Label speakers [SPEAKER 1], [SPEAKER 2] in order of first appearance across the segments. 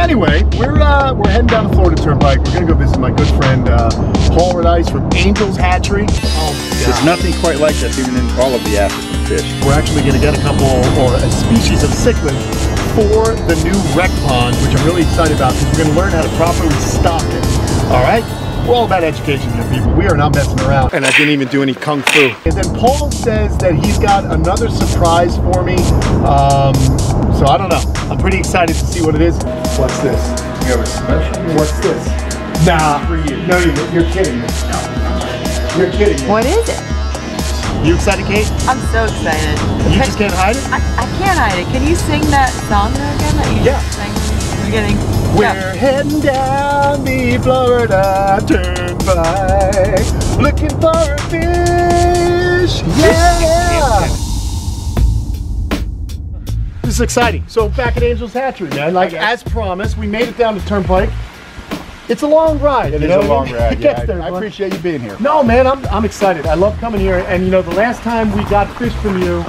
[SPEAKER 1] Anyway, we're heading down the Florida Turnpike. We're gonna go visit my good friend Paul Radice from Angel's Hatchery. Oh,
[SPEAKER 2] there's nothing quite like this, even in all of the African fish.
[SPEAKER 1] We're actually gonna get a couple, or a species of cichlids for the new rec pond, which I'm really excited about because we're gonna learn how to properly stock it. All right? We're all about education here, people. We are not messing around. And I didn't even do any kung fu. And then Paul says that he's got another surprise for me. So I don't know. I'm pretty excited to see what it is. What's this?
[SPEAKER 2] You have a special?
[SPEAKER 1] What's this? Nah. For you. No, you're kidding me.
[SPEAKER 2] No.
[SPEAKER 1] You're kidding me.
[SPEAKER 3] What is it?
[SPEAKER 1] You excited, Kate?
[SPEAKER 3] I'm so excited.
[SPEAKER 1] You just can't hide it?
[SPEAKER 3] I can't hide it. Can you sing that song again that you sang in the beginning?
[SPEAKER 1] We're heading down the Florida Turnpike, looking for a fish. Yeah! This is exciting. So back at Angel's Hatchery, man. Like as promised, we made it down the Turnpike. It's a long ride.
[SPEAKER 2] It is a long ride. Yeah, I appreciate you being here.
[SPEAKER 1] No, man, I'm excited. I love coming here. And you know, the last time we got fish from you,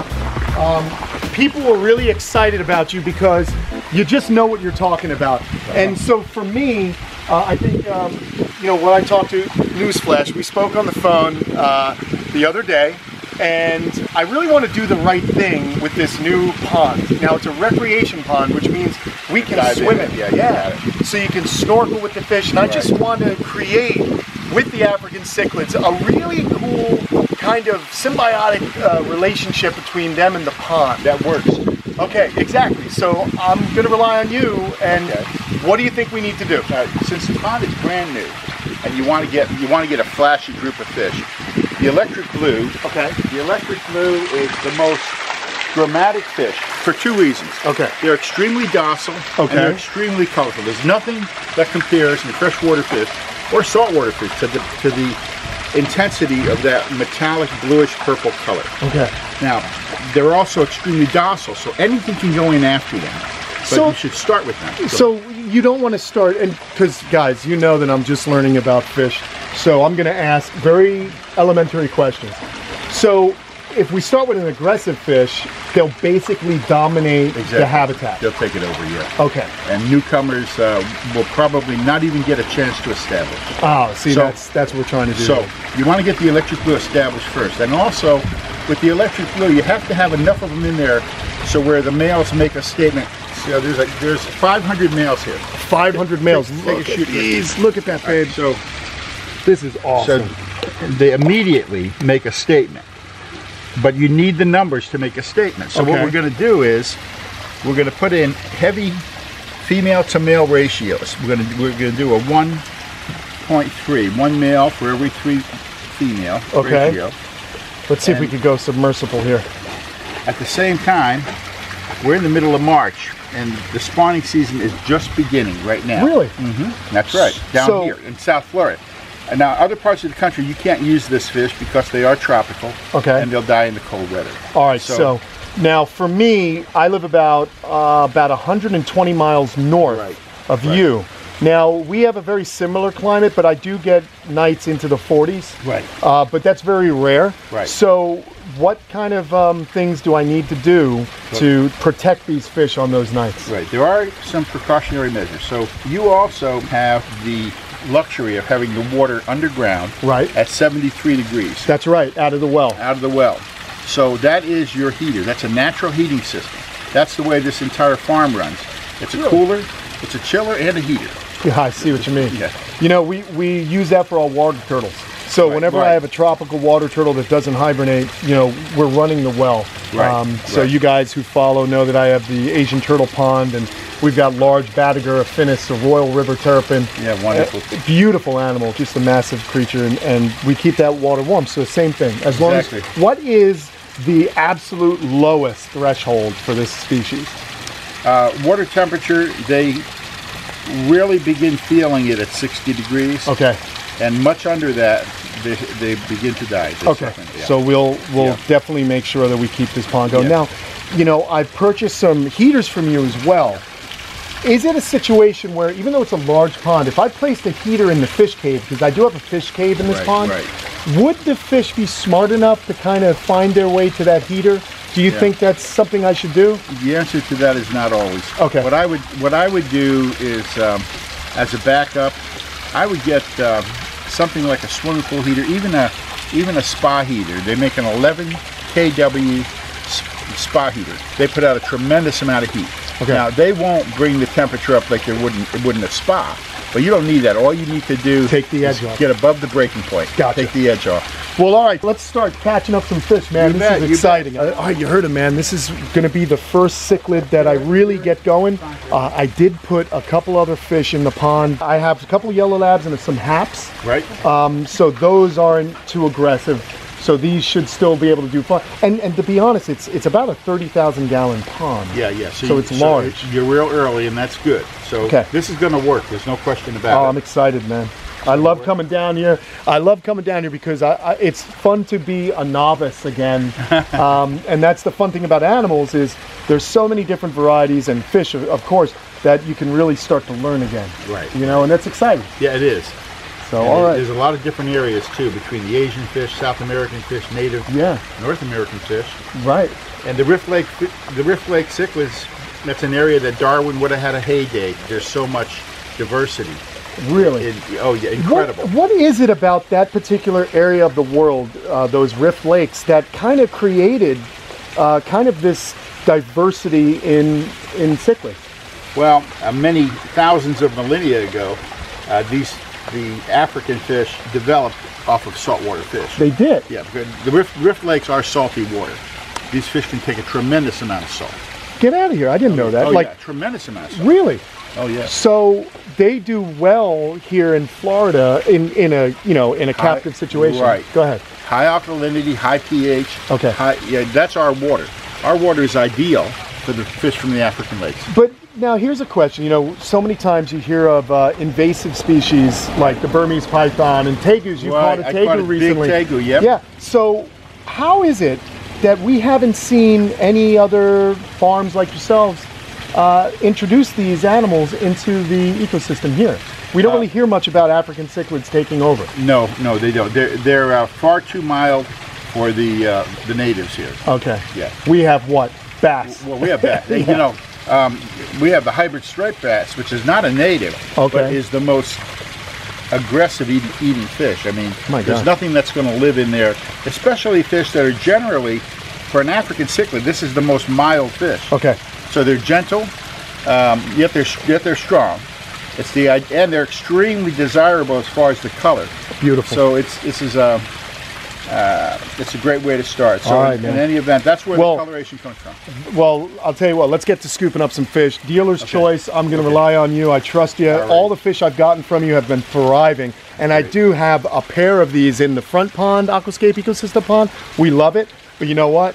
[SPEAKER 1] people were really excited about you because you just know what you're talking about. And so for me, I think, you know, when I talked to Newsflash, we spoke on the phone the other day, and I really want to do the right thing with this new pond. Now, it's a recreation pond, which means we can swim in it. Yeah. So you can snorkel with the fish, and I just want to create, with the African cichlids, a really cool kind of symbiotic relationship between them and the pond.
[SPEAKER 2] That works.
[SPEAKER 1] Okay, exactly. So I'm going to rely on you, and what do you think we need to do?
[SPEAKER 2] Since the pond is brand new, and you want to get a flashy group of fish, the electric blue.
[SPEAKER 1] Okay.
[SPEAKER 2] The electric blue is the most dramatic fish for two reasons.
[SPEAKER 1] Okay.
[SPEAKER 2] They're extremely docile.
[SPEAKER 1] Okay.
[SPEAKER 2] And they're extremely colorful. There's nothing that compares in freshwater fish or saltwater fish to the intensity of that metallic bluish purple color.
[SPEAKER 1] Okay.
[SPEAKER 2] Now, they're also extremely docile, so anything can go in after them. But you should start with them.
[SPEAKER 1] So you don't want to start, and because guys, you know that I'm just learning about fish, so I'm going to ask very elementary questions. So if we start with an aggressive fish, they'll basically dominate the habitat.
[SPEAKER 2] They'll take it over, yeah.
[SPEAKER 1] Okay.
[SPEAKER 2] And newcomers will probably not even get a chance to establish.
[SPEAKER 1] Oh, see, that's what we're trying to do.
[SPEAKER 2] So you want to get the electric blue established first, and also with the electric blue, you have to have enough of them in there so where the males make a statement. So there's 500 males here.
[SPEAKER 1] 500 males. Look at these. Look at that, babe.
[SPEAKER 2] Right, so
[SPEAKER 1] this is awesome.
[SPEAKER 2] So they immediately make a statement, but you need the numbers to make a statement. So what we're going to do is we're going to put in heavy female to male ratios. We're going to do a 1.3, one male for every 3 female ratio.
[SPEAKER 1] Let's see if we could go submersible here.
[SPEAKER 2] At the same time, we're in the middle of March, and the spawning season is just beginning right now.
[SPEAKER 1] Really?
[SPEAKER 2] Mm-hmm. That's right, down here in South Florida. And now, other parts of the country, you can't use this fish because they are tropical, and they'll die in the cold weather.
[SPEAKER 1] All right, so now for me, I live about 120 miles north of you. Now, we have a very similar climate, but I do get nights into the 40s.
[SPEAKER 2] Right.
[SPEAKER 1] But that's very rare.
[SPEAKER 2] Right.
[SPEAKER 1] So what kind of things do I need to do to protect these fish on those nights?
[SPEAKER 2] Right. There are some precautionary measures. So you also have the luxury of having the water underground at 73 degrees.
[SPEAKER 1] That's right, out of the well.
[SPEAKER 2] Out of the well. So that is your heater. That's a natural heating system. That's the way this entire farm runs. It's a cooler, it's a chiller, and a heater.
[SPEAKER 1] Yeah, I see what you mean.
[SPEAKER 2] Yeah.
[SPEAKER 1] You know, we use that for our water turtles. So whenever I have a tropical water turtle that doesn't hibernate, you know, we're running the well. So you guys who follow know that I have the Asian turtle pond, and we've got large Batagur, Finis, a Royal River terrapin.
[SPEAKER 2] Yeah, wonderful.
[SPEAKER 1] Beautiful animal, just a massive creature, and we keep that water warm. So same thing. As long as, what is the absolute lowest threshold for this species?
[SPEAKER 2] Water temperature, they really begin feeling it at 60 degrees.
[SPEAKER 1] Okay.
[SPEAKER 2] And much under that, they begin to die.
[SPEAKER 1] So we'll definitely make sure that we keep this pond going. Now, you know, I've purchased some heaters from you as well. Is it a situation where, even though it's a large pond, if I placed a heater in the fish cave, because I do have a fish cave in this pond, would the fish be smart enough to kind of find their way to that heater? Do you think that's something I should do?
[SPEAKER 2] The answer to that is not always.
[SPEAKER 1] Okay.
[SPEAKER 2] What I would do is, as a backup, I would get something like a swimming pool heater, even a spa heater. They make an 11 kW spa heater. They put out a tremendous amount of heat.
[SPEAKER 1] Okay.
[SPEAKER 2] Now they won't bring the temperature up like it wouldn't a spa, but you don't need that. All you need to do
[SPEAKER 1] take the edge off.
[SPEAKER 2] Get above the breaking point.
[SPEAKER 1] Gotcha.
[SPEAKER 2] Take the edge off.
[SPEAKER 1] Well, all right, let's start catching up some fish, man. This is exciting. All right, you heard it, man. This is going to be the first cichlid that I really get going. I did put a couple other fish in the pond. I have a couple yellow labs and some haps.
[SPEAKER 2] Right.
[SPEAKER 1] So those aren't too aggressive. So these should still be able to do fun. And to be honest, it's about a 30,000 gallon pond.
[SPEAKER 2] Yeah, yeah.
[SPEAKER 1] So it's large.
[SPEAKER 2] You're real early, and that's good. So this is going to work. There's no question about it.
[SPEAKER 1] Oh, I'm excited, man. I love coming down here. I love coming down here because it's fun to be a novice again. And that's the fun thing about animals is there's so many different varieties and fish, of course, that you can really start to learn again.
[SPEAKER 2] Right.
[SPEAKER 1] You know, and that's exciting.
[SPEAKER 2] Yeah, it is.
[SPEAKER 1] So, all right.
[SPEAKER 2] There's a lot of different areas too, between the Asian fish, South American fish, native, North American fish. Right. And the Rift Lake cichlids, that's an area that Darwin would have had a heyday. There's so much diversity.
[SPEAKER 1] Really?
[SPEAKER 2] Oh yeah, incredible.
[SPEAKER 1] What is it about that particular area of the world, those Rift Lakes, that kind of created kind of this diversity in cichlids? Well,
[SPEAKER 2] many thousands of millennia ago, the African fish developed off of saltwater fish.
[SPEAKER 1] They did?
[SPEAKER 2] Yeah, the Rift Lakes are salty water. These fish can take a tremendous amount of salt.
[SPEAKER 1] Get out of here, I didn't know that.
[SPEAKER 2] Oh, like, yeah, tremendous amount of salt.
[SPEAKER 1] Really?
[SPEAKER 2] Oh yeah.
[SPEAKER 1] So they do well here in Florida in a captive situation.
[SPEAKER 2] Right.
[SPEAKER 1] Go ahead.
[SPEAKER 2] High alkalinity, high pH.
[SPEAKER 1] Okay.
[SPEAKER 2] That's our water. Our water is ideal for the fish from the African lakes.
[SPEAKER 1] But now here's a question. You know, so many times you hear of invasive species like the Burmese python and tegus. You caught a tegu recently.
[SPEAKER 2] Big tegu, yep.
[SPEAKER 1] Yeah. So how is it that we haven't seen any other farms like yourselves introduce these animals into the ecosystem here? We don't really hear much about African cichlids taking over.
[SPEAKER 2] No, they don't. They're far too mild for the natives here.
[SPEAKER 1] Okay.
[SPEAKER 2] Yeah.
[SPEAKER 1] We have what? Bass.
[SPEAKER 2] Well, we have bass. You know, we have the hybrid striped bass, which is not a native, but is the most aggressive eating fish. I mean, there's nothing that's going to live in there, especially fish that are generally, for an African cichlid, this is the most mild fish. Okay. So they're gentle, yet they're strong. And they're extremely desirable as far as the color.
[SPEAKER 1] Beautiful.
[SPEAKER 2] So it's a great way to start. So in any event, that's where the coloration comes from.
[SPEAKER 1] Well, I'll tell you what, let's get to scooping up some fish. Dealer's choice, I'm going to rely on you. I trust you. All the fish I've gotten from you have been thriving. And I do have a pair of these in the front pond, Aquascape Ecosystem Pond. We love it. But you know what?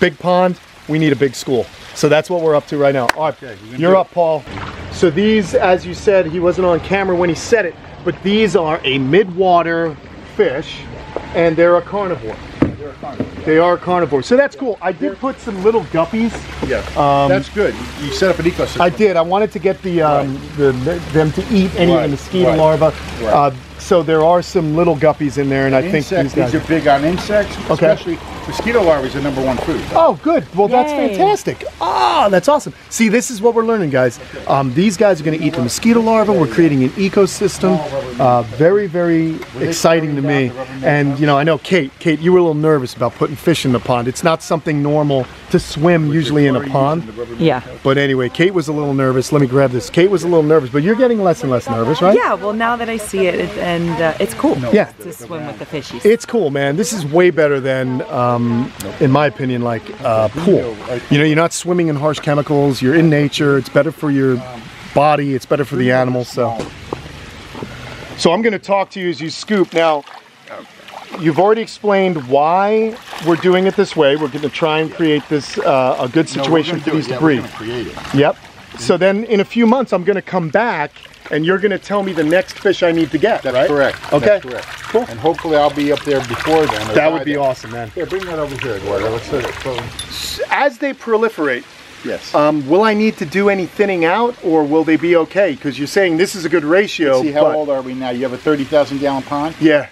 [SPEAKER 1] Big pond, we need a big school. So that's what we're up to right now. All right, you're up, Paul. So these, as you said, he wasn't on camera when he said it, but these are a mid-water fish, and they're a carnivore.
[SPEAKER 2] They're a carnivore.
[SPEAKER 1] They are carnivores. So that's cool. I did put some little guppies.
[SPEAKER 2] Yeah, that's good. You set up an ecosystem.
[SPEAKER 1] I did. I wanted to get them to eat any of the mosquito larvae. So there are some little guppies in there, and I think these
[SPEAKER 2] are big on insects, especially mosquito larvae is the #1 food.
[SPEAKER 1] Oh, good. Well, that's fantastic. Ah, that's awesome. See, this is what we're learning, guys. These guys are going to eat the mosquito larvae. We're creating an ecosystem. Very, very exciting to me. And, you know, I know, Kate, you were a little nervous about putting fish in the pond. It's not something normal to swim usually in a pond.
[SPEAKER 3] Yeah.
[SPEAKER 1] But anyway, Kate was a little nervous. Let me grab this. Kate was a little nervous, but you're getting less and less nervous, right?
[SPEAKER 3] Yeah, well, now that I see it, and it's cool to swim with the fishies.
[SPEAKER 1] It's cool, man. This is way better than, in my opinion, like a pool. You know, you're not swimming in harsh chemicals. You're in nature. It's better for your body. It's better for the animals. So I'm going to talk to you as you scoop. Now, you've already explained why we're doing it this way. We're going to try and create this a good situation for these to breed.
[SPEAKER 2] Create it.
[SPEAKER 1] Yep. So then in a few months, I'm going to come back and you're going to tell me the next fish I need to get,
[SPEAKER 2] That's correct.
[SPEAKER 1] Okay.
[SPEAKER 2] That's correct.
[SPEAKER 1] Cool.
[SPEAKER 2] And hopefully I'll be up there before then.
[SPEAKER 1] That would be awesome, man.
[SPEAKER 2] Yeah, bring that over here, Eduardo. Let's set it.
[SPEAKER 1] As they proliferate,
[SPEAKER 2] yes.
[SPEAKER 1] Will I need to do any thinning out, or will they be okay? Because you're saying this is a good ratio.
[SPEAKER 2] See, how old are we now? You have a 30,000 gallon pond?
[SPEAKER 1] Yeah.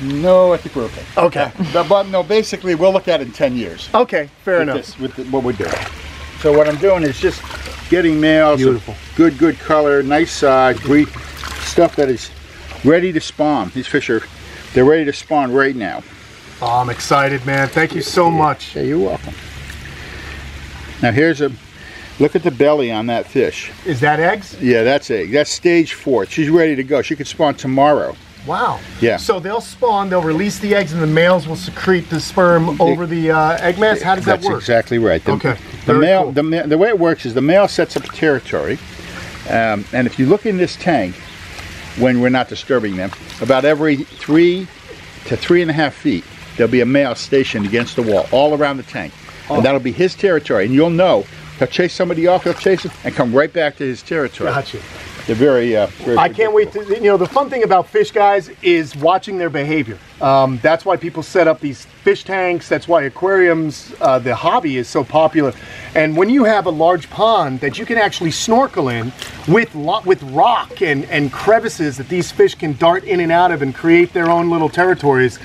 [SPEAKER 2] No, I think we're okay.
[SPEAKER 1] Okay.
[SPEAKER 2] But no, basically we'll look at it in 10 years.
[SPEAKER 1] Okay, fair enough.
[SPEAKER 2] What we're doing. So what I'm doing is just getting males.
[SPEAKER 1] Beautiful.
[SPEAKER 2] Good color, nice size, great stuff that is ready to spawn. These fish they're ready to spawn right now.
[SPEAKER 1] Oh, I'm excited, man. Thank you so much.
[SPEAKER 2] Yeah, you're welcome. Now look at the belly on that fish.
[SPEAKER 1] Is that eggs?
[SPEAKER 2] Yeah, that's egg. That's stage 4. She's ready to go. She could spawn tomorrow.
[SPEAKER 1] Wow.
[SPEAKER 2] Yeah.
[SPEAKER 1] So they'll spawn, they'll release the eggs, and the males will secrete the sperm over the egg mass? How does that work?
[SPEAKER 2] That's exactly right.
[SPEAKER 1] Okay.
[SPEAKER 2] The way it works is the male sets up a territory, and if you look in this tank, when we're not disturbing them, about every 3 to 3.5 feet, there'll be a male stationed against the wall, all around the tank. And that'll be his territory, and you'll know. He'll chase somebody off, he'll chase him, and come right back to his territory.
[SPEAKER 1] Gotcha.
[SPEAKER 2] They're very
[SPEAKER 1] I can't wait to, the fun thing about fish, guys, is watching their behavior. That's why people set up these fish tanks. That's why aquariums, the hobby is so popular. And when you have a large pond that you can actually snorkel in with rock and crevices that these fish can dart in and out of and create their own little territories,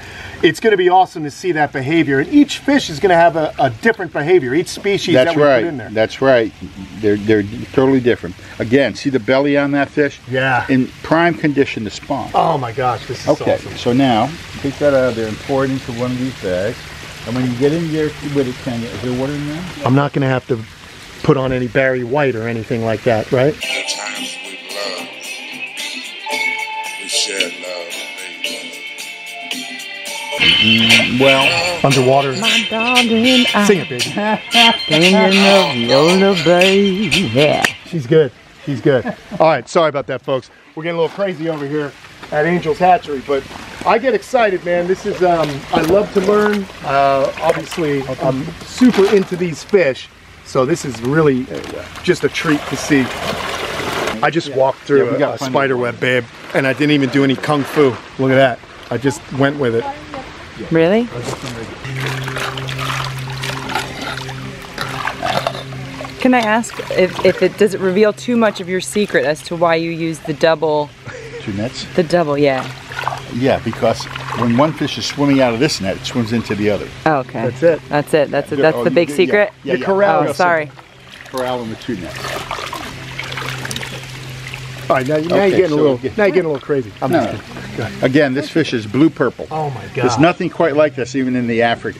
[SPEAKER 1] it's going to be awesome to see that behavior. And each fish is going to have a different behavior, each species that we put in there.
[SPEAKER 2] That's right. They're totally different. Again, see the belly on that fish?
[SPEAKER 1] Yeah.
[SPEAKER 2] In prime condition to spawn.
[SPEAKER 1] Oh my gosh, this is awesome.
[SPEAKER 2] So now, take that out of there and pour it into one of these bags. And when you get in there with it, is there water in there?
[SPEAKER 1] I'm not going to have to put on any Barry White or anything like that, right?
[SPEAKER 4] At times we love, we share love, baby.
[SPEAKER 2] Well,
[SPEAKER 1] underwater.
[SPEAKER 3] My darling,
[SPEAKER 1] Sing it, baby.
[SPEAKER 3] thinking of your little baby. Yeah.
[SPEAKER 1] She's good. She's good. All right, sorry about that, folks. We're getting a little crazy over here at Angel's Hatchery, but I get excited, man. This is, I love to learn. Obviously, I'm super into these fish, so this is really just a treat to see. I just walked through a spider web, babe, and I didn't even do any kung fu. Look at that. I just went with it.
[SPEAKER 3] Really? Can I ask if it does it reveal too much of your secret as to why you use the double?
[SPEAKER 2] 2 nets?
[SPEAKER 3] The double, yeah.
[SPEAKER 2] Yeah, because when one fish is swimming out of this net, it swims into the other.
[SPEAKER 3] Oh, okay.
[SPEAKER 1] That's it.
[SPEAKER 3] That's it. That's the big secret.
[SPEAKER 1] Yeah, corral.
[SPEAKER 3] Oh, sorry.
[SPEAKER 2] Corral in the 2 nets.
[SPEAKER 1] All right, now you're getting a little crazy. I'm just kidding.
[SPEAKER 2] Again, this fish is blue purple.
[SPEAKER 1] Oh my God.
[SPEAKER 2] There's nothing quite like this even in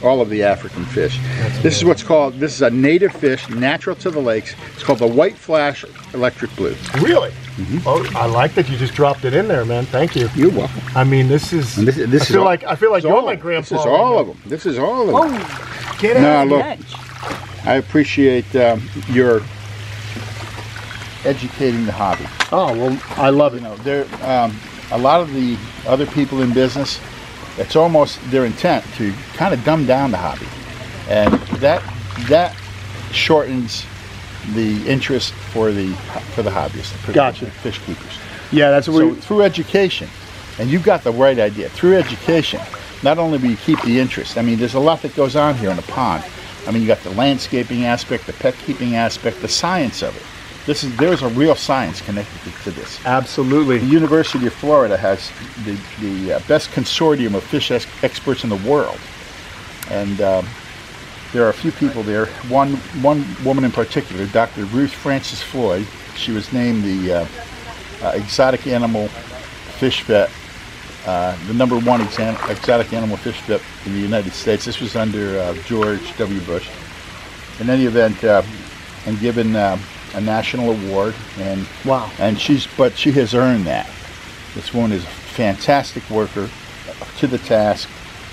[SPEAKER 2] all of the African fish. This is what's called, this is a native fish, natural to the lakes. It's called the white flash electric blue.
[SPEAKER 1] Really? Mm-hmm. Oh, I like that you just dropped it in there, man. Thank you.
[SPEAKER 2] You're welcome.
[SPEAKER 1] I mean, this is. I feel like you're my grandpa.
[SPEAKER 2] This is all of them. This is all of them.
[SPEAKER 1] Oh, get out.
[SPEAKER 2] No, look, I appreciate your educating the hobby.
[SPEAKER 1] Oh well, I love it.
[SPEAKER 2] There, a lot of the other people in business, it's almost their intent to kind of dumb down the hobby, and that shortens the interest for the hobbyists, for the fish keepers. Yeah, that's what so through education, and you've got the right idea. Through education, not only will you keep the interest. I mean, there's a lot that goes on here in the pond. I mean, you got the landscaping aspect, the pet keeping aspect, the science of it. There's a real science connected to this.
[SPEAKER 1] Absolutely.
[SPEAKER 2] The University of Florida has the best consortium of fish experts in the world, and there are a few people there. One woman in particular, Dr. Ruth Frances Floyd. She was named the exotic animal fish vet, the #1 exotic animal fish vet in the United States. This was under George W. Bush. In any event, and given a national award, and
[SPEAKER 1] wow,
[SPEAKER 2] and she has earned that. This woman is a fantastic worker, to the task,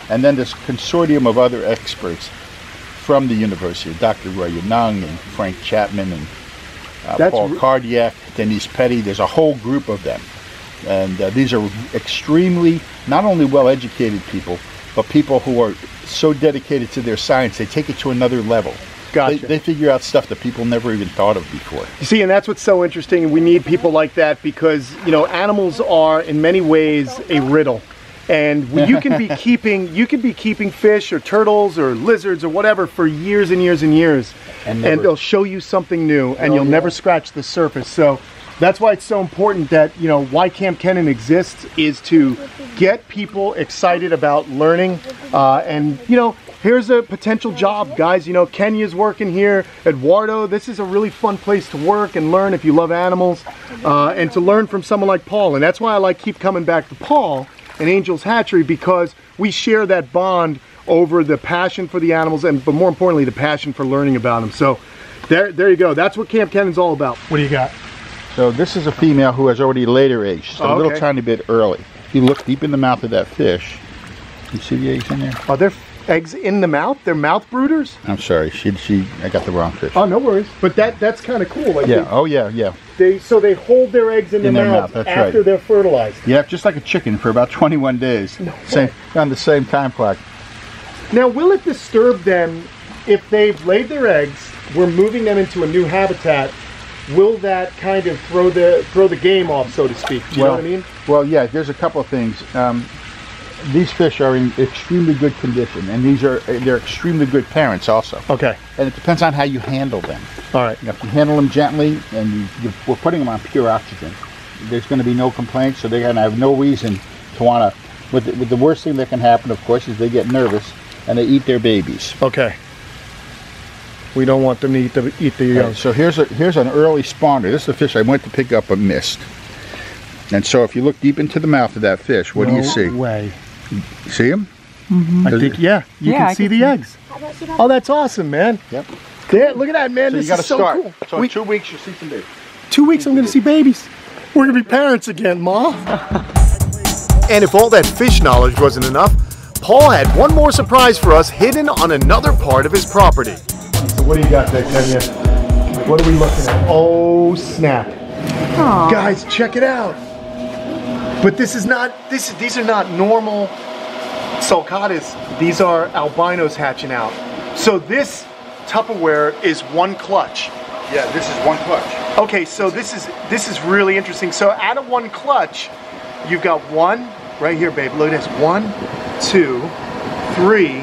[SPEAKER 2] and then this consortium of other experts from the university, Dr. Roy Young and Frank Chapman and Paul Cardiac, Denise Petty. There's a whole group of them, and these are extremely not only well-educated people, but people who are so dedicated to their science they take it to another level.
[SPEAKER 1] Gotcha.
[SPEAKER 2] They figure out stuff that people never even thought of before. You
[SPEAKER 1] see, and that's what's so interesting. We need people like that because, animals are in many ways a riddle. And you can be keeping fish or turtles or lizards or whatever for years and years and years. And they'll show you something new and you'll never scratch the surface. So That's why it's so important that, you know, why Kamp Kenan exists is to get people excited about learning. And, you know, here's a potential job, guys. You know, Kenya's working here. Eduardo, this is a really fun place to work and learn if you love animals. And to learn from someone like Paul. And that's why I keep coming back to Paul and Angel's Hatchery, because we share that bond over the passion for the animals, and but more importantly, the passion for learning about them. So there you go. That's what Kamp Kenan's all about. What do you got?
[SPEAKER 2] So this is a female who has already laid her eggs, just a little tiny bit early. If you look deep in the mouth of that fish, you see the eggs in there?
[SPEAKER 1] Are there eggs in the mouth? They're mouth brooders?
[SPEAKER 2] I'm sorry, I got the wrong fish.
[SPEAKER 1] Oh, no worries. But that's kind of cool. Like
[SPEAKER 2] yeah,
[SPEAKER 1] so they hold their eggs in their mouth after they're fertilized.
[SPEAKER 2] Yeah, just like a chicken for about 21 days.
[SPEAKER 1] No
[SPEAKER 2] on the same time clock.
[SPEAKER 1] Now, will it disturb them if they've laid their eggs, we're moving them into a new habitat? Will that kind of throw the game off, so to speak? Do you know what I mean?
[SPEAKER 2] Well, yeah. There's a couple of things. These fish are in extremely good condition, and they're extremely good parents also.
[SPEAKER 1] Okay.
[SPEAKER 2] And it depends on how you handle them.
[SPEAKER 1] All right.
[SPEAKER 2] You know, if you handle them gently, and we're putting them on pure oxygen, there's going to be no complaints. So they're going to have no reason to want to. With the worst thing that can happen, of course, is they get nervous and they eat their babies.
[SPEAKER 1] Okay. We don't want them to eat the young.
[SPEAKER 2] Right, so here's an early spawner. This is a fish I went to pick up and missed. And so if you look deep into the mouth of that fish, what do you see?
[SPEAKER 1] No way.
[SPEAKER 2] See him?
[SPEAKER 1] Mm-hmm. I think, yeah. You can see the eggs. Oh, that's awesome, man.
[SPEAKER 2] Yep.
[SPEAKER 1] There, look at that, man.
[SPEAKER 2] So
[SPEAKER 1] this
[SPEAKER 2] you got to
[SPEAKER 1] is so
[SPEAKER 2] start.
[SPEAKER 1] cool.
[SPEAKER 2] So in 2 weeks you'll see some babies.
[SPEAKER 1] 2 weeks I'm going to see babies. We're going to be parents again, Ma. And if all that fish knowledge wasn't enough, Paul had one more surprise for us hidden on another part of his property. So what do you got there, Kenya? What are we looking at? Oh, snap. Aww. Guys, check it out. But these are not normal sulcatas. These are albinos hatching out. So this Tupperware is one clutch.
[SPEAKER 2] Yeah, this is one clutch.
[SPEAKER 1] Okay, so this is really interesting. So out of one clutch, you've got one right here, babe. Look at this. 1, 2, 3,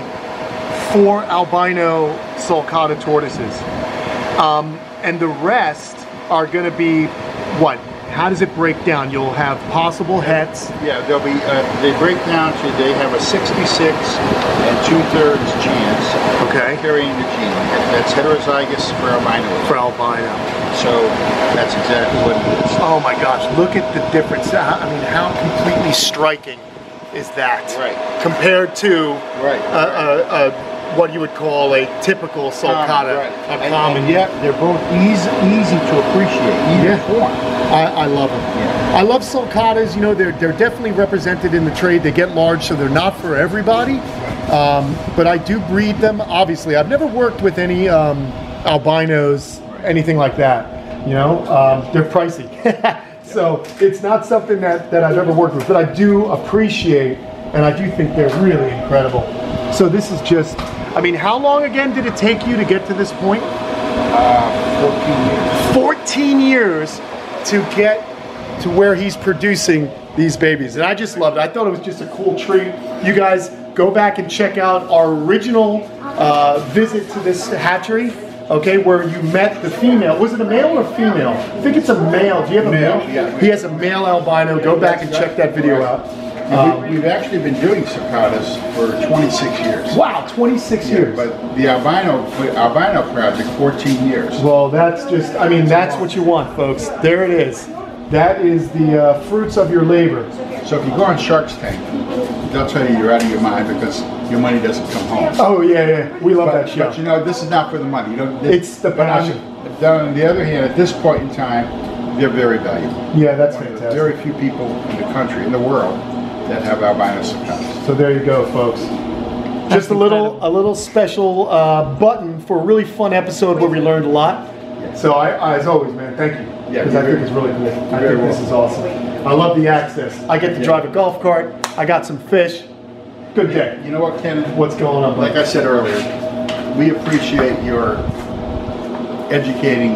[SPEAKER 1] 4 albino sulcata tortoises. And the rest are going to be what? How does it break down? You'll have possible hets.
[SPEAKER 2] Yeah, they'll be. They break down to they have a 66 and 2/3 chance.
[SPEAKER 1] Okay.
[SPEAKER 2] Of carrying the gene. That's heterozygous for albino.
[SPEAKER 1] For albino.
[SPEAKER 2] So that's exactly what it is.
[SPEAKER 1] Oh my gosh! Look at the difference. I mean, how completely striking is that?
[SPEAKER 2] Right.
[SPEAKER 1] Compared to
[SPEAKER 2] right.
[SPEAKER 1] What you would call a typical sulcata,
[SPEAKER 2] right.
[SPEAKER 1] a common.
[SPEAKER 2] And yet they're both easy to appreciate, either form.
[SPEAKER 1] I love them. Yeah. I love sulcatas. You know, they're definitely represented in the trade. They get large, so they're not for everybody. But I do breed them. Obviously, I've never worked with any albinos, anything like that. You know, they're pricey, so it's not something that I've ever worked with. But I do appreciate, and I do think they're really incredible. So this is just, I mean, how long again did it take you to get to this point?
[SPEAKER 2] 14 years.
[SPEAKER 1] 14 years to get to where he's producing these babies. And I just loved it. I thought it was just a cool treat. You guys go back and check out our original visit to this hatchery, okay, where you met the female. Was it a male or female? I think it's a male. Do you have a male?
[SPEAKER 2] Yeah.
[SPEAKER 1] He has a male albino. Go back and check that video out.
[SPEAKER 2] We've actually been doing sulcatas for 26 years.
[SPEAKER 1] Wow, 26 years.
[SPEAKER 2] But the albino project, 14 years.
[SPEAKER 1] Well, that's just, I mean, that's what you want, folks. There it is. That is the fruits of your labor.
[SPEAKER 2] So if you go on Shark's Tank, they'll tell you you're out of your mind because your money doesn't come home.
[SPEAKER 1] Oh, yeah. We love that show.
[SPEAKER 2] But you know, this is not for the money. You know,
[SPEAKER 1] it's the passion.
[SPEAKER 2] On the other hand, at this point in time, they're very valuable.
[SPEAKER 1] Yeah, that's fantastic.
[SPEAKER 2] Very few people in the country, in the world, that have albino sulcatas.
[SPEAKER 1] So there you go, folks. Just a little special button for a really fun episode where we learned a lot. Yeah. So I, as always, man, thank you. Yeah, because I think it's really cool. I think this is awesome. I love the access. I get to drive a golf cart. I got some fish. Good day.
[SPEAKER 2] You know what, Ken?
[SPEAKER 1] What's going on, buddy?
[SPEAKER 2] Like I said earlier, we appreciate your educating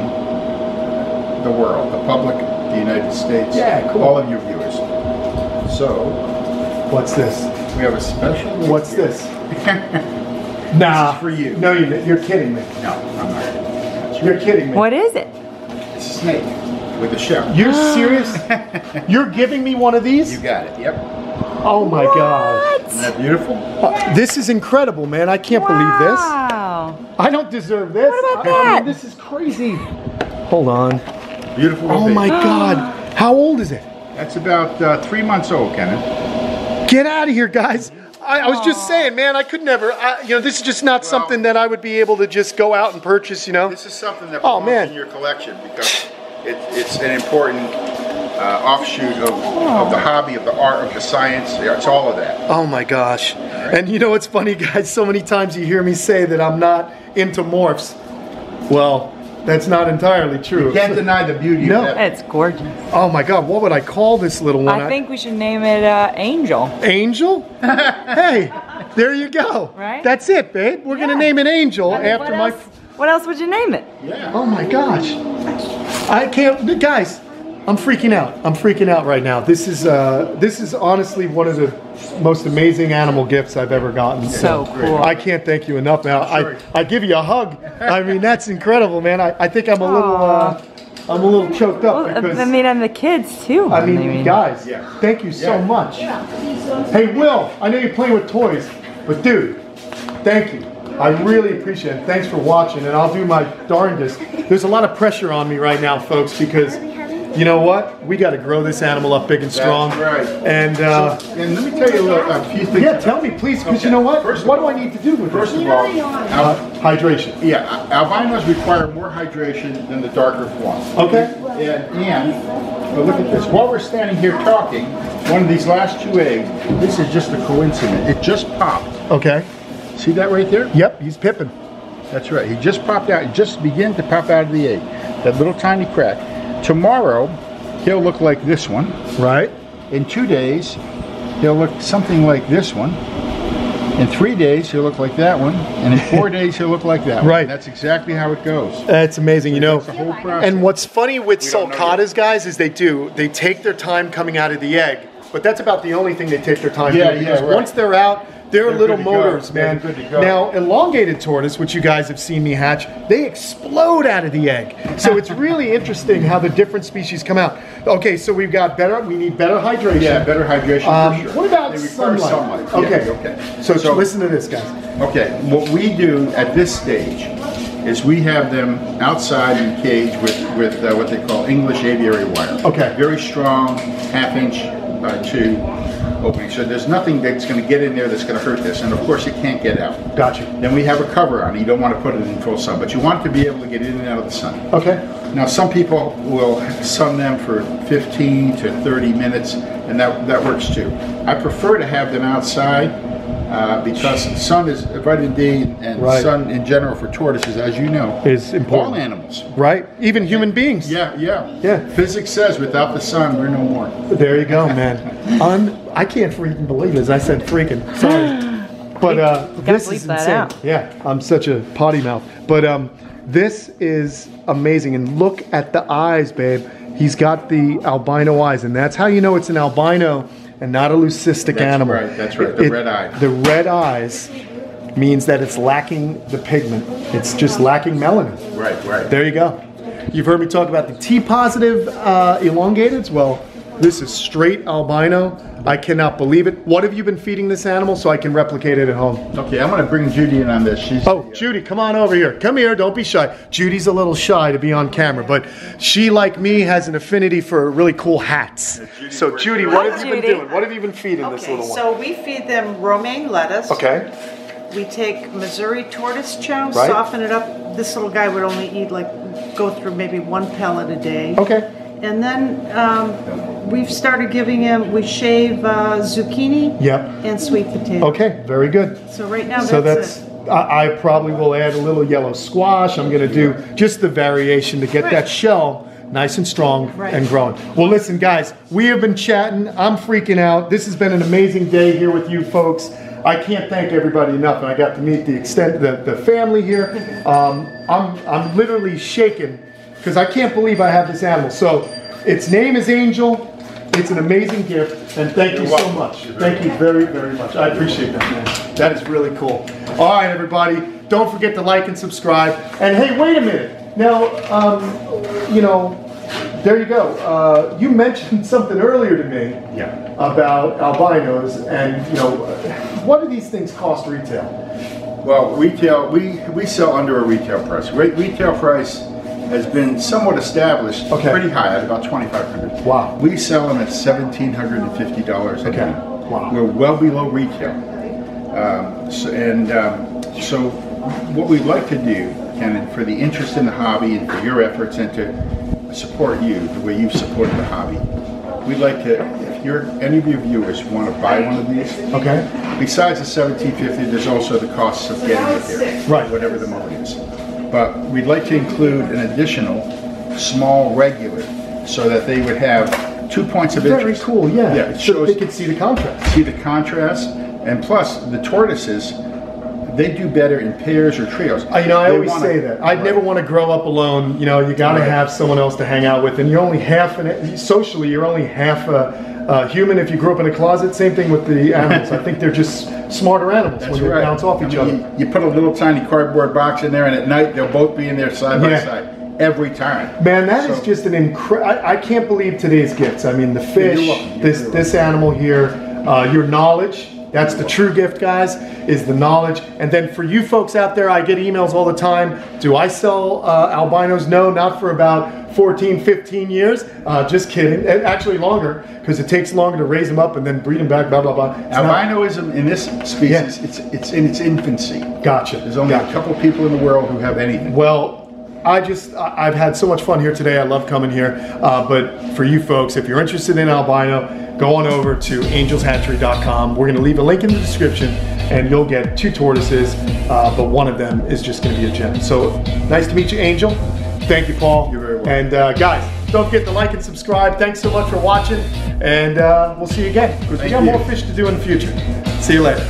[SPEAKER 2] the world, the public, the United States, all of your viewers. So,
[SPEAKER 1] what's this?
[SPEAKER 2] We have a special.
[SPEAKER 1] What's this? Nah.
[SPEAKER 2] This is for you.
[SPEAKER 1] No, you're kidding me.
[SPEAKER 2] No, I'm not.
[SPEAKER 1] You're kidding me.
[SPEAKER 3] What is it?
[SPEAKER 2] It's a snake. with the shell.
[SPEAKER 1] You're serious? You're giving me one of these?
[SPEAKER 2] You got it. Yep.
[SPEAKER 1] Oh my God.
[SPEAKER 2] Isn't that beautiful?
[SPEAKER 1] This is incredible, man. I can't believe this.
[SPEAKER 3] Wow.
[SPEAKER 1] I don't deserve this.
[SPEAKER 3] What about
[SPEAKER 1] I
[SPEAKER 3] that?
[SPEAKER 1] mean, this is crazy. Hold on.
[SPEAKER 2] Beautiful.
[SPEAKER 1] Oh my God. How old is it?
[SPEAKER 2] That's about 3 months old, Kenneth.
[SPEAKER 1] Get out of here, guys. I was just saying, man, I could never, you know, this is just not something that I would be able to just go out and purchase, you know?
[SPEAKER 2] This is something that
[SPEAKER 1] Oh,
[SPEAKER 2] belongs
[SPEAKER 1] man.
[SPEAKER 2] in your collection because it's an important offshoot of the hobby, of the art, of the science. It's all of that.
[SPEAKER 1] Oh my gosh. And you know what's funny, guys? So many times you hear me say that I'm not into morphs. Well, that's not entirely true.
[SPEAKER 2] You can't deny the beauty
[SPEAKER 1] No.
[SPEAKER 2] of that.
[SPEAKER 3] It's gorgeous.
[SPEAKER 1] Oh my God, what would I call this little one?
[SPEAKER 3] I think we should name it Angel.
[SPEAKER 1] Angel? Hey, there you go.
[SPEAKER 3] Right?
[SPEAKER 1] That's it, babe. We're gonna name it Angel
[SPEAKER 3] I mean,
[SPEAKER 1] after my...
[SPEAKER 3] What else would you name it?
[SPEAKER 2] Yeah.
[SPEAKER 1] Oh my gosh. I can't, guys, I'm freaking out. I'm freaking out right now. This is honestly one of the most amazing animal gifts I've ever gotten.
[SPEAKER 3] So cool.
[SPEAKER 1] I can't thank you enough, man.
[SPEAKER 2] Sure.
[SPEAKER 1] I give you a hug. I mean, that's incredible, man. I think I'm a little choked up
[SPEAKER 3] Well,
[SPEAKER 1] because
[SPEAKER 3] I mean, and the kids too.
[SPEAKER 1] I mean, guys,
[SPEAKER 2] Yeah.
[SPEAKER 1] thank you so
[SPEAKER 2] Yeah.
[SPEAKER 1] much. Hey, Will, I know you're playing with toys, but dude, thank you. I really appreciate it. Thanks for watching, and I'll do my darndest. There's a lot of pressure on me right now, folks, because you know what? We got to grow this animal up big and strong.
[SPEAKER 2] That's right.
[SPEAKER 1] And
[SPEAKER 2] And let me tell you a few things.
[SPEAKER 1] yeah, tell me, please, because
[SPEAKER 2] Okay.
[SPEAKER 1] you know what?
[SPEAKER 2] First of
[SPEAKER 1] What do
[SPEAKER 2] all-
[SPEAKER 1] I need to do with
[SPEAKER 2] First
[SPEAKER 1] this?
[SPEAKER 2] of all,
[SPEAKER 1] Hydration.
[SPEAKER 2] yeah, albinos require more hydration than the darker form.
[SPEAKER 1] Okay.
[SPEAKER 2] And well, look at this. While we're standing here talking, one of these last 2 eggs, this is just a coincidence. It just popped.
[SPEAKER 1] Okay.
[SPEAKER 2] See that right there?
[SPEAKER 1] Yep, he's pipping.
[SPEAKER 2] That's right. He just popped out. He just began to pop out of the egg. That little tiny crack. Tomorrow, he'll look like this one.
[SPEAKER 1] Right.
[SPEAKER 2] In 2 days, he'll look something like this one. In 3 days, he'll look like that one. And in 4 days, he'll look like that one.
[SPEAKER 1] Right.
[SPEAKER 2] That's exactly how it goes.
[SPEAKER 1] That's amazing, you know.
[SPEAKER 2] That's the whole process.
[SPEAKER 1] And what's funny with
[SPEAKER 2] We don't know
[SPEAKER 1] sulcatas, guys, is they take their time coming out of the egg, but that's about the only thing they take their time
[SPEAKER 2] Yeah,
[SPEAKER 1] doing.
[SPEAKER 2] yeah,
[SPEAKER 1] Because
[SPEAKER 2] right.
[SPEAKER 1] once they're out, they're little
[SPEAKER 2] good to go.
[SPEAKER 1] motors,
[SPEAKER 2] They're
[SPEAKER 1] man.
[SPEAKER 2] good to go.
[SPEAKER 1] Now, elongated tortoise, which you guys have seen me hatch, they explode out of the egg. So it's really interesting how the different species come out. Okay, so we need better hydration.
[SPEAKER 2] Yeah, better hydration for sure.
[SPEAKER 1] What about
[SPEAKER 2] They require
[SPEAKER 1] sunlight?
[SPEAKER 2] Yeah,
[SPEAKER 1] Okay.
[SPEAKER 2] okay.
[SPEAKER 1] So listen to this, guys.
[SPEAKER 2] Okay, what we do at this stage is we have them outside in a cage with what they call English aviary wire.
[SPEAKER 1] Okay.
[SPEAKER 2] Very strong, 1/2 inch by 2 opening. So there's nothing that's going to get in there that's going to hurt this. And of course it can't get out.
[SPEAKER 1] Gotcha.
[SPEAKER 2] Then we have a cover on it. You don't want to put it in full sun, but you want it to be able to get in and out of the sun.
[SPEAKER 1] Okay.
[SPEAKER 2] Now some people will sun them for 15 to 30 minutes, and that works too. I prefer to have them outside because sun is vitamin D and
[SPEAKER 1] Right.
[SPEAKER 2] sun in general for tortoises, as you know,
[SPEAKER 1] Is important.
[SPEAKER 2] all animals.
[SPEAKER 1] Right? Even human beings.
[SPEAKER 2] Yeah.
[SPEAKER 1] Yeah.
[SPEAKER 2] Physics says without the sun, we're no more.
[SPEAKER 1] There you go, man. I can't freaking believe this. I said freaking. Sorry. But this
[SPEAKER 3] bleep
[SPEAKER 1] is
[SPEAKER 3] that
[SPEAKER 1] insane.
[SPEAKER 3] out.
[SPEAKER 1] Yeah, I'm such a potty mouth. But this is amazing. And look at the eyes, babe. He's got the albino eyes, and that's how you know it's an albino and not a leucistic animal.
[SPEAKER 2] That's right. The red eye.
[SPEAKER 1] The red eyes means that it's lacking the pigment. It's just lacking melanin.
[SPEAKER 2] Right.
[SPEAKER 1] There you go. You've heard me talk about the T-positive elongateds. Well, this is straight albino. I cannot believe it. What have you been feeding this animal so I can replicate it at home?
[SPEAKER 2] Okay, I'm going to bring Judy in on this. She's
[SPEAKER 1] Judy, come on over here. Come here, don't be shy. Judy's a little shy to be on camera, but she, like me, has an affinity for really cool hats. So Judy, what have you been
[SPEAKER 3] Judy.
[SPEAKER 1] doing? What have you been feeding this
[SPEAKER 5] Okay,
[SPEAKER 1] little one?
[SPEAKER 5] so we feed them romaine lettuce.
[SPEAKER 1] Okay,
[SPEAKER 5] We take Missouri tortoise chow,
[SPEAKER 1] Right.
[SPEAKER 5] soften it up. This little guy would only eat go through maybe 1 pellet a day.
[SPEAKER 1] okay.
[SPEAKER 5] And then we've started giving him, we shave zucchini
[SPEAKER 1] Yep.
[SPEAKER 5] and sweet potato.
[SPEAKER 1] Okay, very good.
[SPEAKER 5] So right now
[SPEAKER 1] So
[SPEAKER 5] that's
[SPEAKER 1] that's,
[SPEAKER 5] it.
[SPEAKER 1] I probably will add a little yellow squash. I'm gonna do just the variation to get that
[SPEAKER 5] Right.
[SPEAKER 1] shell nice and strong
[SPEAKER 5] Right.
[SPEAKER 1] and growing. Well, listen, guys, we have been chatting. I'm freaking out. This has been an amazing day here with you folks. I can't thank everybody enough, and I got to meet the family here. I'm literally shaking because I can't believe I have this animal. So its name is Angel. It's an amazing gift, and thank you so
[SPEAKER 2] welcome.
[SPEAKER 1] much. Thank you very, very much. I appreciate that, man. That is really cool. All right, everybody, don't forget to like and subscribe. And hey, wait a minute. Now, you know, there you go. You mentioned something earlier to me about albinos, and you know, what do these things cost retail?
[SPEAKER 2] Well, retail, we sell under a retail price. Retail price has been somewhat established, pretty high at about $2,500. Wow. We sell them at $1,750 a day.
[SPEAKER 1] Wow.
[SPEAKER 2] We're well below retail. So what we'd like to do, Kenneth, for the interest in the hobby and for your efforts and to support you the way you've supported the hobby, we'd like to, if any of your viewers want to buy one of these, besides the $1,750, there's also the costs of getting it there, whatever the mode is. But we'd like to include an additional small regular so that they would have 2 points of interest.
[SPEAKER 1] Very cool, yeah.
[SPEAKER 2] It
[SPEAKER 1] shows, so they can see the contrast.
[SPEAKER 2] See the contrast, and plus the tortoises, they do better in pairs or trios.
[SPEAKER 1] You know, I always say that. I'd never want to grow up alone. You know, you got to have someone else to hang out with, and you're only half, socially, you're only half human if you grew up in a closet. Same thing with the animals. I think they're just smarter animals when they bounce off each other.
[SPEAKER 2] You put a little tiny cardboard box in there, and at night they'll both be in there side by side every time.
[SPEAKER 1] Man, that is just an incredible. I can't believe today's gifts. I mean, the fish, this animal here, your knowledge. That's the true gift, guys, is the knowledge. And then for you folks out there, I get emails all the time. Do I sell albinos? No, not for about 14, 15 years. Just kidding. Actually longer, because it takes longer to raise them up and then breed them back, blah, blah, blah.
[SPEAKER 2] Albinoism in this species, it's in its infancy.
[SPEAKER 1] Gotcha.
[SPEAKER 2] There's only a couple people in the world who have anything.
[SPEAKER 1] Well, I've had so much fun here today. I love coming here. But for you folks, if you're interested in albino, go on over to angelshatchery.com. We're going to leave a link in the description, and you'll get 2 tortoises, but one of them is just going to be a gem. So nice to meet you, Angel. Thank you, Paul.
[SPEAKER 2] You're very welcome.
[SPEAKER 1] And guys, don't forget to like and subscribe. Thanks so much for watching, and we'll see you again, because we got more fish to do in the future. See you later.